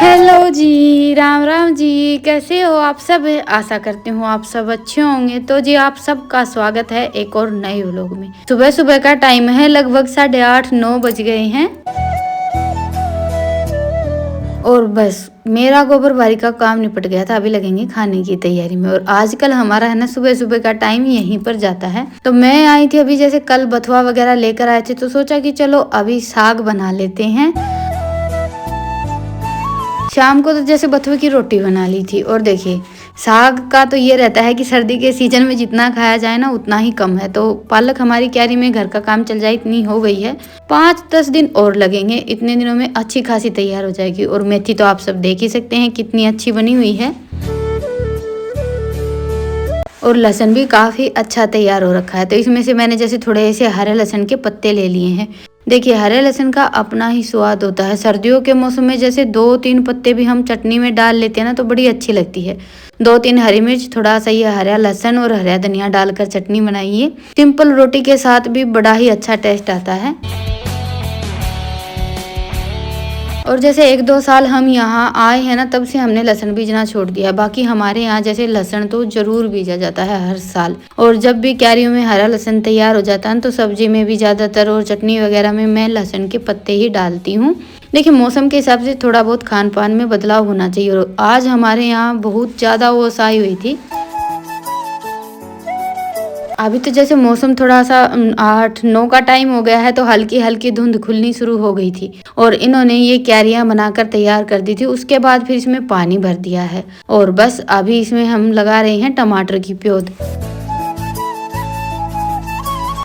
Hello जी, राम राम जी, कैसे हो आप सब? आशा करती हूँ आप सब अच्छे होंगे। तो जी आप सबका स्वागत है एक और नए व्लॉग में। सुबह सुबह का टाइम है, लगभग 8:30-9 बज गए हैं और बस मेरा गोबर बारी का काम निपट गया था। अभी लगेंगे खाने की तैयारी में। और आजकल हमारा है ना सुबह सुबह का टाइम यहीं पर जाता है। तो मैं आई थी अभी, जैसे कल बथुआ वगैरह लेकर आए थे, तो सोचा कि चलो अभी साग बना लेते हैं। शाम को तो जैसे बथुए की रोटी बना ली थी। और देखिए साग का तो ये रहता है कि सर्दी के सीजन में जितना खाया जाए ना उतना ही कम है। तो पालक हमारी क्यारी में घर का काम चल जाए इतनी हो गई है। 5-10 दिन और लगेंगे, इतने दिनों में अच्छी खासी तैयार हो जाएगी। और मेथी तो आप सब देख ही सकते हैं कितनी अच्छी बनी हुई है। और लहसुन भी काफ़ी अच्छा तैयार हो रखा है। तो इसमें से मैंने जैसे थोड़े ऐसे हरे लहसुन के पत्ते ले लिए हैं। देखिए हरे लहसुन का अपना ही स्वाद होता है। सर्दियों के मौसम में जैसे 2-3 पत्ते भी हम चटनी में डाल लेते हैं ना तो बड़ी अच्छी लगती है। 2-3 हरी मिर्च, थोड़ा सा ये हरा लहसुन और हरा धनिया डालकर चटनी बनाइए। सिंपल रोटी के साथ भी बड़ा ही अच्छा टेस्ट आता है। और जैसे 1-2 साल हम यहाँ आए हैं ना, तब से हमने लहसुन बीजना छोड़ दिया। बाकी हमारे यहाँ जैसे लहसुन तो जरूर बीजा जाता है हर साल। और जब भी क्यारियों में हरा लहसुन तैयार हो जाता है तो सब्जी में भी ज़्यादातर और चटनी वगैरह में मैं लहसुन के पत्ते ही डालती हूँ। देखिए मौसम के हिसाब से थोड़ा बहुत खान पान में बदलाव होना चाहिए। और आज हमारे यहाँ बहुत ज़्यादा ओस आई हुई थी। अभी तो जैसे मौसम थोड़ा सा 8-9 का टाइम हो गया है तो हल्की हल्की धुंध खुलनी शुरू हो गई थी। और इन्होंने ये क्यारियां बनाकर तैयार कर दी थी। उसके बाद फिर इसमें पानी भर दिया है। और बस अभी इसमें हम लगा रहे हैं टमाटर की प्योद।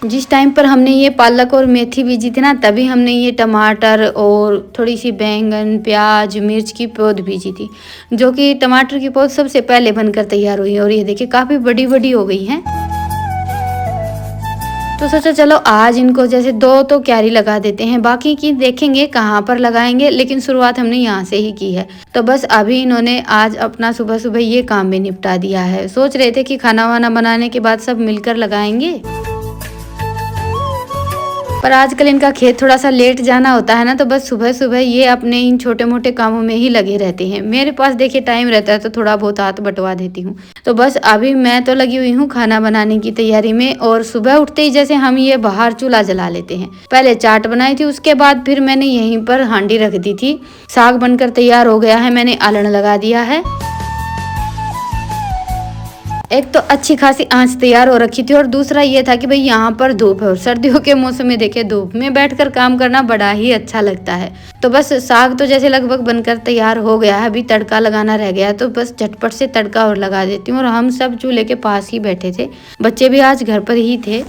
जिस टाइम पर हमने ये पालक और मेथी बीजी थी ना, तभी हमने ये टमाटर और थोड़ी सी बैंगन, प्याज, मिर्च की पौध बीजी थी। जो कि टमाटर की पौध सबसे पहले बनकर तैयार हुई है। और ये देखिए काफ़ी बड़ी बड़ी हो गई हैं। तो सोचा चलो आज इनको जैसे 2 तो क्यारी लगा देते हैं, बाकी की देखेंगे कहाँ पर लगाएंगे, लेकिन शुरुआत हमने यहाँ से ही की है। तो बस अभी इन्होंने आज अपना सुबह सुबह ये काम भी निपटा दिया है। सोच रहे थे कि खाना वाना बनाने के बाद सब मिलकर लगाएंगे, पर आजकल इनका खेत थोड़ा सा लेट जाना होता है ना, तो बस सुबह सुबह ये अपने इन छोटे मोटे कामों में ही लगे रहते हैं। मेरे पास देखिए टाइम रहता है तो थोड़ा बहुत हाथ बटवा देती हूँ। तो बस अभी मैं तो लगी हुई हूँ खाना बनाने की तैयारी में। और सुबह उठते ही जैसे हम ये बाहर चूल्हा जला लेते हैं। पहले चाट बनाई थी, उसके बाद फिर मैंने यहीं पर हांडी रख दी थी। साग बनकर तैयार हो गया है, मैंने आलण लगा दिया है। एक तो अच्छी खासी आंच तैयार हो रखी थी और दूसरा ये था कि भाई यहाँ पर धूप है और सर्दियों के मौसम में देखिए धूप में बैठकर काम करना बड़ा ही अच्छा लगता है। तो बस साग तो जैसे लगभग बनकर तैयार हो गया है, अभी तड़का लगाना रह गया है। तो बस झटपट से तड़का और लगा देती हूँ। और हम सब चूल्हे के पास ही बैठे थे, बच्चे भी आज घर पर ही थे।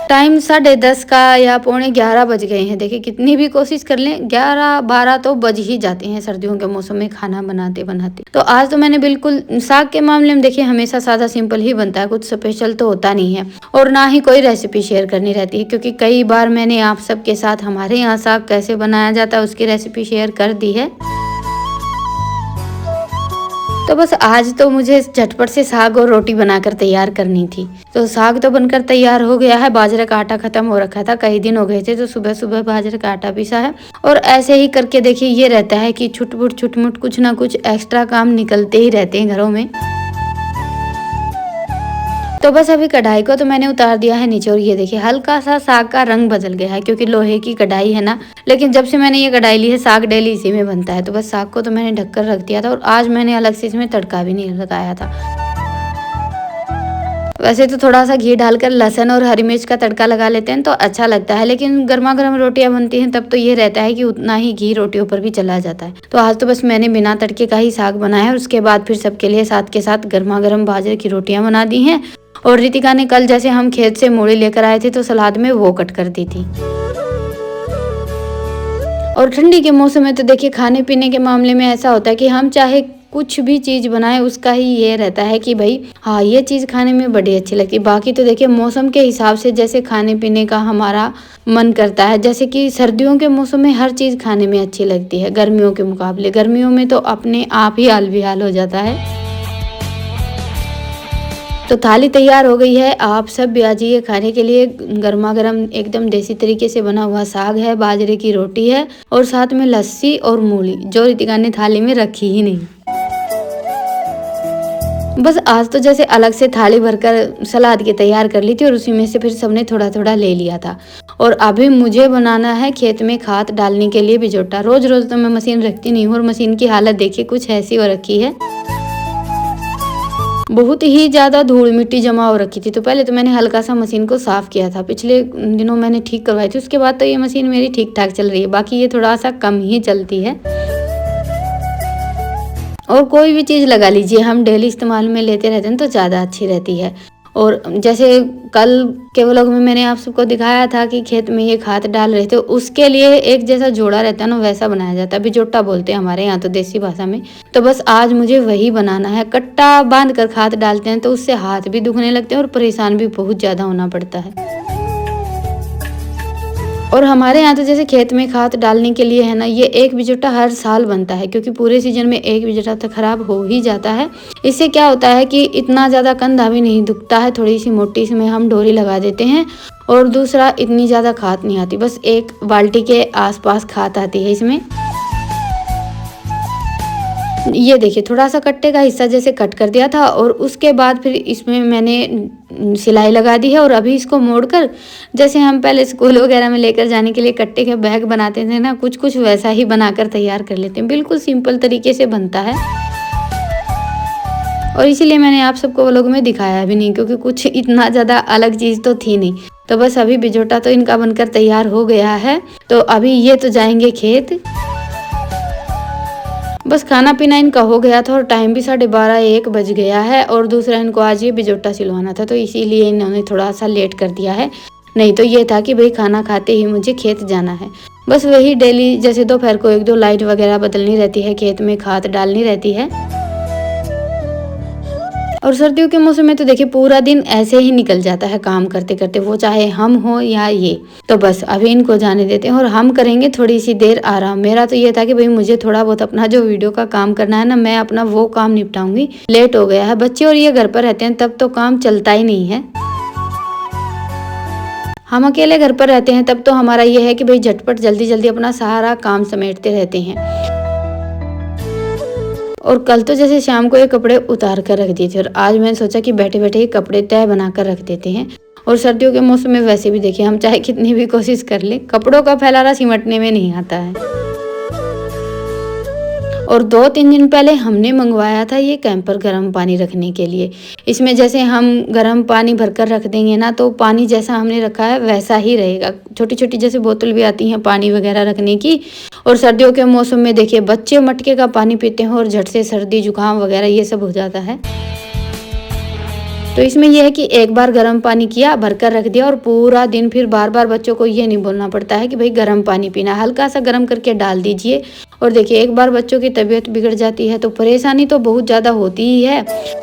टाइम 10:30 का या 11:45 बज गए हैं। देखिए कितनी भी कोशिश कर लें 11-12 तो बज ही जाते हैं सर्दियों के मौसम में खाना बनाते बनाते। तो आज तो मैंने बिल्कुल साग के मामले में देखिए हमेशा सादा सिंपल ही बनता है, कुछ स्पेशल तो होता नहीं है। और ना ही कोई रेसिपी शेयर करनी रहती है, क्योंकि कई बार मैंने आप सबके साथ हमारे यहाँ साग कैसे बनाया जाता है उसकी रेसिपी शेयर कर दी है। तो बस आज तो मुझे झटपट से साग और रोटी बनाकर तैयार करनी थी। तो साग तो बनकर तैयार हो गया है। बाजरे का आटा खत्म हो रखा था, कई दिन हो गए थे, तो सुबह सुबह बाजरे का आटा पीसा है। और ऐसे ही करके देखिए ये रहता है कि छुटमुट कुछ ना कुछ एक्स्ट्रा काम निकलते ही रहते हैं घरों में। तो बस अभी कढ़ाई को तो मैंने उतार दिया है नीचे। और ये देखिए हल्का सा साग का रंग बदल गया है, क्योंकि लोहे की कढ़ाई है ना। लेकिन जब से मैंने ये कढ़ाई ली है साग डेली इसी में बनता है। तो बस साग को तो मैंने ढककर रख दिया था। और आज मैंने अलग से इसमें तड़का भी नहीं लगाया था। वैसे तो थोड़ा सा घी डालकर लहसुन और हरी मिर्च का तड़का लगा लेते हैं तो अच्छा लगता है, लेकिन गर्मा गर्म रोटियां बनती हैं तब तो ये रहता है कि उतना ही घी रोटियों पर भी चला जाता है। तो आज तो बस मैंने बिना तड़के का ही साग बनाया है। और उसके बाद फिर सबके लिए साथ के साथ गर्मा गर्म बाजरे की रोटियां बना दी हैं। और रितिका ने कल जैसे हम खेत से मूली लेकर आए थे तो सलाद में वो कट कर दी थी। और ठंडी के मौसम में तो देखिए खाने पीने के मामले में ऐसा होता है कि हम चाहे कुछ भी चीज़ बनाए उसका ही ये रहता है कि भाई हाँ ये चीज़ खाने में बड़ी अच्छी लगती है। बाकी तो देखिए मौसम के हिसाब से जैसे खाने पीने का हमारा मन करता है। जैसे कि सर्दियों के मौसम में हर चीज़ खाने में अच्छी लगती है गर्मियों के मुकाबले। गर्मियों में तो अपने आप ही हाल बेहाल हो जाता है। तो थाली तैयार हो गई है। आप सब भी आ जाइए खाने के लिए। गर्मा गर्म एकदम देसी तरीके से बना हुआ साग है, बाजरे की रोटी है और साथ में लस्सी और मूली, जो रितिका ने थाली में रखी ही नहीं। बस आज तो जैसे अलग से थाली भरकर सलाद की तैयार कर ली थी और उसी में से फिर सबने थोड़ा थोड़ा ले लिया था। और अभी मुझे बनाना है खेत में खाद डालने के लिए बिजोटा। रोज रोज तो मैं मशीन रखती नहीं हूँ और मशीन की हालत देखिए कुछ ऐसी हो रखी है। बहुत ही ज़्यादा धूल मिट्टी जमा हो रखी थी। तो पहले तो मैंने हल्का सा मशीन को साफ़ किया था, पिछले दिनों मैंने ठीक करवाई थी। उसके बाद तो ये मशीन मेरी ठीक ठाक चल रही है, बाकी ये थोड़ा सा कम ही चलती है। और कोई भी चीज़ लगा लीजिए, हम डेली इस्तेमाल में लेते रहते हैं तो ज़्यादा अच्छी रहती है। और जैसे कल के व्लॉग में मैंने आप सबको दिखाया था कि खेत में ये खाद डाल रहे थे, उसके लिए एक जैसा जोड़ा रहता है ना, वैसा बनाया जाता है। बिजोटा बोलते हैं हमारे यहाँ तो देसी भाषा में। तो बस आज मुझे वही बनाना है। कट्टा बांध कर खाद डालते हैं तो उससे हाथ भी दुखने लगते हैं और परेशान भी बहुत ज़्यादा होना पड़ता है। और हमारे यहाँ तो जैसे खेत में खाद डालने के लिए है ना, ये एक बिजोटा हर साल बनता है, क्योंकि पूरे सीजन में एक बिजोटा तो खराब हो ही जाता है। इससे क्या होता है कि इतना ज़्यादा कंधा भी नहीं दुखता है, थोड़ी सी मोटी इसमें हम डोरी लगा देते हैं। और दूसरा, इतनी ज़्यादा खाद नहीं आती, बस एक बाल्टी के आसपास खाद आती है इसमें। ये देखिए थोड़ा सा कट्टे का हिस्सा जैसे कट कर दिया था और उसके बाद फिर इसमें मैंने सिलाई लगा दी है। और अभी इसको मोड़कर, जैसे हम पहले स्कूल वगैरह में लेकर जाने के लिए कट्टे के बैग बनाते थे ना, कुछ कुछ वैसा ही बनाकर तैयार कर लेते हैं। बिल्कुल सिंपल तरीके से बनता है और इसीलिए मैंने आप सबको व्लॉग में दिखाया भी नहीं, क्योंकि कुछ इतना ज़्यादा अलग चीज़ तो थी नहीं। तो बस अभी बिजोटा तो इनका बनकर तैयार हो गया है। तो अभी ये तो जाएंगे खेत। बस खाना पीना इनका हो गया था और टाइम भी 12:30-1 बज गया है। और दूसरा, इनको आज ये बिजोटा सिलवाना था तो इसीलिए इन्होंने थोड़ा सा लेट कर दिया है। नहीं तो ये था कि भाई खाना खाते ही मुझे खेत जाना है। बस वही डेली जैसे दोपहर को 1-2 लाइट वगैरह बदलनी रहती है, खेत में खाद डालनी रहती है। और सर्दियों के मौसम में तो देखिए पूरा दिन ऐसे ही निकल जाता है काम करते करते, वो चाहे हम हो या ये। तो बस अभी इनको जाने देते हैं और हम करेंगे थोड़ी सी देर आराम। मेरा तो ये था कि भाई मुझे थोड़ा बहुत अपना जो वीडियो का काम करना है ना, मैं अपना वो काम निपटाऊंगी। लेट हो गया है, बच्चे और ये घर पर रहते हैं तब तो काम चलता ही नहीं है। हम अकेले घर पर रहते हैं तब तो हमारा ये है कि भाई झटपट जल्दी जल्दी अपना सारा काम समेटते रहते हैं। और कल तो जैसे शाम को ये कपड़े उतार कर रख दिए थे और आज मैंने सोचा कि बैठे बैठे ये कपड़े तय बना कर रख देते हैं। और सर्दियों के मौसम में वैसे भी देखिए हम चाहे कितनी भी कोशिश कर ले, कपड़ों का फैलाना सिमटने में नहीं आता है। और 2-3 दिन पहले हमने मंगवाया था ये कैंपर गर्म पानी रखने के लिए। इसमें जैसे हम गर्म पानी भरकर रख देंगे ना, तो पानी जैसा हमने रखा है वैसा ही रहेगा। छोटी छोटी जैसे बोतल भी आती हैं पानी वगैरह रखने की। और सर्दियों के मौसम में देखिए बच्चे मटके का पानी पीते हैं और झट से सर्दी जुकाम वगैरह ये सब हो जाता है। तो इसमें यह है कि एक बार गर्म पानी किया, भरकर रख दिया और पूरा दिन फिर बार बार बच्चों को ये नहीं बोलना पड़ता है कि भाई गर्म पानी पीना, हल्का सा गर्म करके डाल दीजिए। और देखिए एक बार बच्चों की तबीयत बिगड़ जाती है तो परेशानी तो बहुत ज़्यादा होती ही है।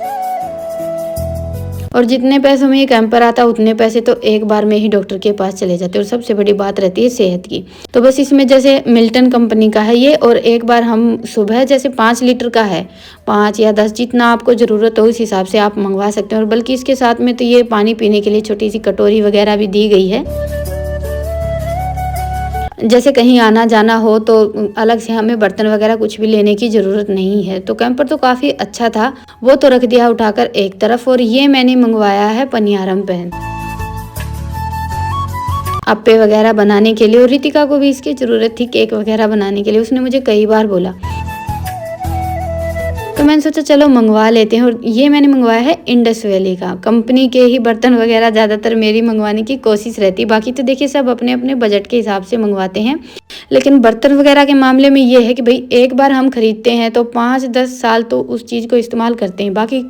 और जितने पैसों में ये कैंपर आता है उतने पैसे तो एक बार में ही डॉक्टर के पास चले जाते हैं। और सबसे बड़ी बात रहती है सेहत की। तो बस इसमें जैसे मिल्टन कंपनी का है ये, और एक बार हम सुबह जैसे 5 लीटर का है, 5 या 10 जितना आपको ज़रूरत हो उस हिसाब से आप मंगवा सकते हैं। और बल्कि इसके साथ में तो ये पानी पीने के लिए छोटी सी कटोरी वगैरह भी दी गई है। जैसे कहीं आना जाना हो तो अलग से हमें बर्तन वगैरह कुछ भी लेने की ज़रूरत नहीं है। तो कैंपर तो काफ़ी अच्छा था, वो तो रख दिया उठाकर एक तरफ। और ये मैंने मंगवाया है पनियारम पैन, अप्पे वगैरह बनाने के लिए। और रितिका को भी इसकी ज़रूरत थी केक वगैरह बनाने के लिए, उसने मुझे कई बार बोला। तो मैंने सोचा चलो मंगवा लेते हैं। और ये मैंने मंगवाया है इंडस वैली का, कंपनी के ही बर्तन वगैरह ज़्यादातर मेरी मंगवाने की कोशिश रहती है। बाकी तो देखिए सब अपने अपने बजट के हिसाब से मंगवाते हैं, लेकिन बर्तन वगैरह के मामले में ये है कि भाई एक बार हम खरीदते हैं तो 5-10 साल तो उस चीज़ को इस्तेमाल करते हैं। बाकी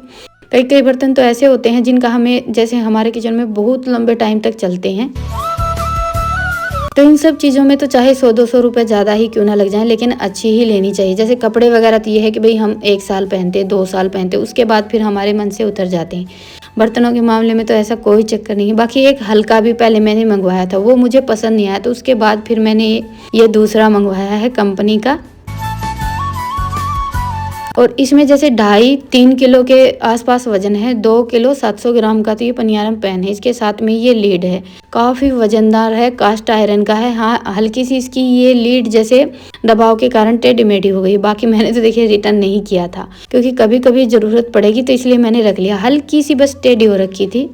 कई कई बर्तन तो ऐसे होते हैं जिनका हमें, जैसे हमारे किचन में बहुत लंबे टाइम तक चलते हैं। तो इन सब चीज़ों में तो चाहे 100-200 रुपये ज़्यादा ही क्यों ना लग जाए, लेकिन अच्छी ही लेनी चाहिए। जैसे कपड़े वगैरह तो ये है कि भाई हम 1 साल पहनते, 2 साल पहनते, उसके बाद फिर हमारे मन से उतर जाते हैं। बर्तनों के मामले में तो ऐसा कोई चक्कर नहीं है। बाकी एक हल्का भी पहले मैंने मंगवाया था, वो मुझे पसंद नहीं आया, तो उसके बाद फिर मैंने ये दूसरा मंगवाया है कंपनी का। और इसमें जैसे 2.5-3 किलो के आसपास वजन है। 2 किलो 700 ग्राम का तो ये पनियारम पैन है। इसके साथ में ये लीड है, काफ़ी वजनदार है, कास्ट आयरन का है। हाँ, हल्की सी इसकी ये लीड जैसे दबाव के कारण टेढ़ी मेढ़ी हो गई। बाकी मैंने तो देखिए रिटर्न नहीं किया था, क्योंकि कभी कभी ज़रूरत पड़ेगी तो इसलिए मैंने रख लिया। हल्की सी बस टेढ़ी हो रखी थी।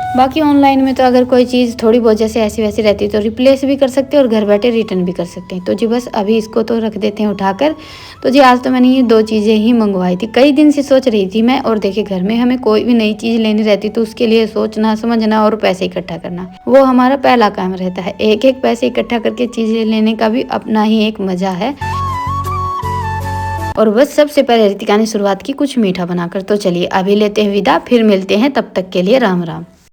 बाकी ऑनलाइन में तो अगर कोई चीज़ थोड़ी बहुत जैसे ऐसी वैसी रहती है तो रिप्लेस भी कर सकते हैं और घर बैठे रिटर्न भी कर सकते हैं। तो जी बस अभी इसको तो रख देते हैं उठाकर। तो जी आज तो मैंने ये 2 चीज़ें ही मंगवाई थी। कई दिन से सोच रही थी मैं। और देखिए घर में हमें कोई भी नई चीज़ लेनी रहती तो उसके लिए सोचना समझना और पैसे इकट्ठा करना, वो हमारा पहला काम रहता है। एक एक पैसे इकट्ठा करके चीज़ें लेने का भी अपना ही एक मज़ा है। और बस सबसे पहले रितिका ने शुरुआत की कुछ मीठा बनाकर। तो चलिए अभी लेते हैं विदा, फिर मिलते हैं, तब तक के लिए राम राम।